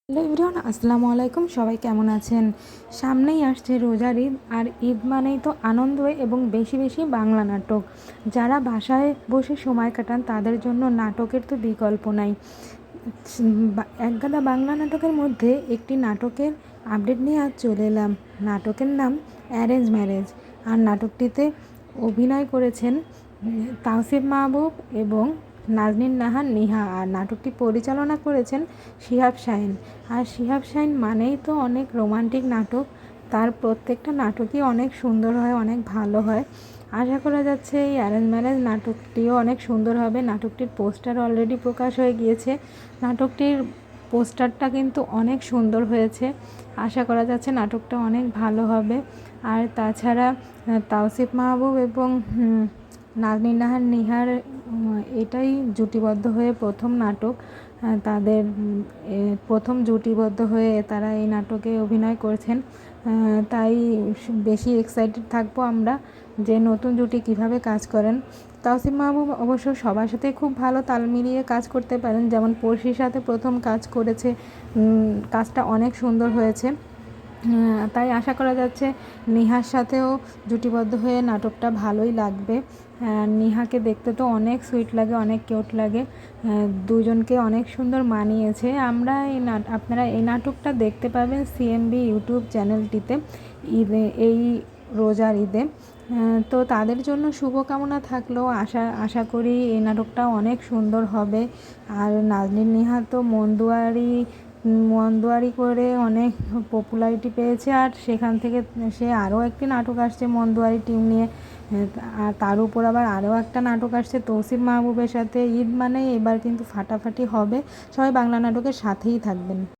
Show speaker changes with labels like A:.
A: Hello everyone, আসসালামু আলাইকুম। সবাই কেমন আছেন? সামনেই আসছে রোজার ঈদ, আর ঈদ মানেই তো আনন্দ এবং বেশি বেশি বাংলা নাটক। যারা বাসায় বসে সময় কাটান তাদের জন্য নাটকের তো বিকল্প নাই। একগাদা বাংলা নাটকের মধ্যে একটি নাটকের আপডেট নিয়ে আজ চলে এলাম। নাটকের নাম অ্যারেঞ্জ ম্যারেজ, আর নাটকটিতে অভিনয় করেছেন তাওসিফ মাহবুব এবং নাজনীন নাহার নিহা, আর নাটকটি পরিচালনা করেছেন শিহাব শাহীন। আর শিহাব শাহীন মানেই তো অনেক রোমান্টিক নাটক, তার প্রত্যেকটা নাটকই অনেক সুন্দর হয়, অনেক ভালো হয়। আশা করা যাচ্ছে এই অ্যারেঞ্জ ম্যারেজ নাটকটিও অনেক সুন্দর হবে। নাটকটির পোস্টার অলরেডি প্রকাশ হয়ে গিয়েছে। নাটকটির পোস্টারটা কিন্তু অনেক সুন্দর হয়েছে। আশা করা যাচ্ছে নাটকটা অনেক ভালো হবে। আর তাছাড়া তাওসিফ মাহবুব এবং নাজনীন নাহার নিহার এটাই জুটিবদ্ধ হয়ে প্রথম নাটক। তাদের প্রথম জুটিবদ্ধ হয়ে তারা এই নাটকে অভিনয় করছেন। তাই বেশি এক্সাইটেড থাকবো আমরা যে নতুন জুটি কিভাবে কাজ করেন। তাওসিফ মাহবুব অবশ্য সবার সাথে খুব ভালো তাল মিলিয়ে কাজ করতে পারেন, যেমন পড়শির সাথে প্রথম কাজ করেছে, কাজটা অনেক সুন্দর হয়েছে। তাই আশা করা যাচ্ছে নিহার সাথেও জুটিবদ্ধ হয়ে নাটকটা ভালোই লাগবে। নিহাকে দেখতে তো অনেক সুইট লাগে, অনেক কিউট লাগে। দুজনকে অনেক সুন্দর মানিয়েছে। আপনারা এই নাটকটা দেখতে পাবেন সিএমবি ইউটিউব চ্যানেলটিতে এই রোজার ঈদে। তো তাদের জন্য শুভকামনা থাকলেও আশা করি এই নাটকটা অনেক সুন্দর হবে। আর নাজনীন নিহা তো মন্দুয়ারি করে অনেক পপুলারিটি পেয়েছে, আর সেখান থেকে সে আরও একটি নাটক আসছে মন্দুয়ারি টিম নিয়ে। আর তার উপর আবার আরও একটা নাটক আসছে তৌসিফ মাহবুবের সাথে। ঈদ মানে এবার কিন্তু ফাটাফাটি হবে। সবাই বাংলা নাটকের সাথেই থাকবেন।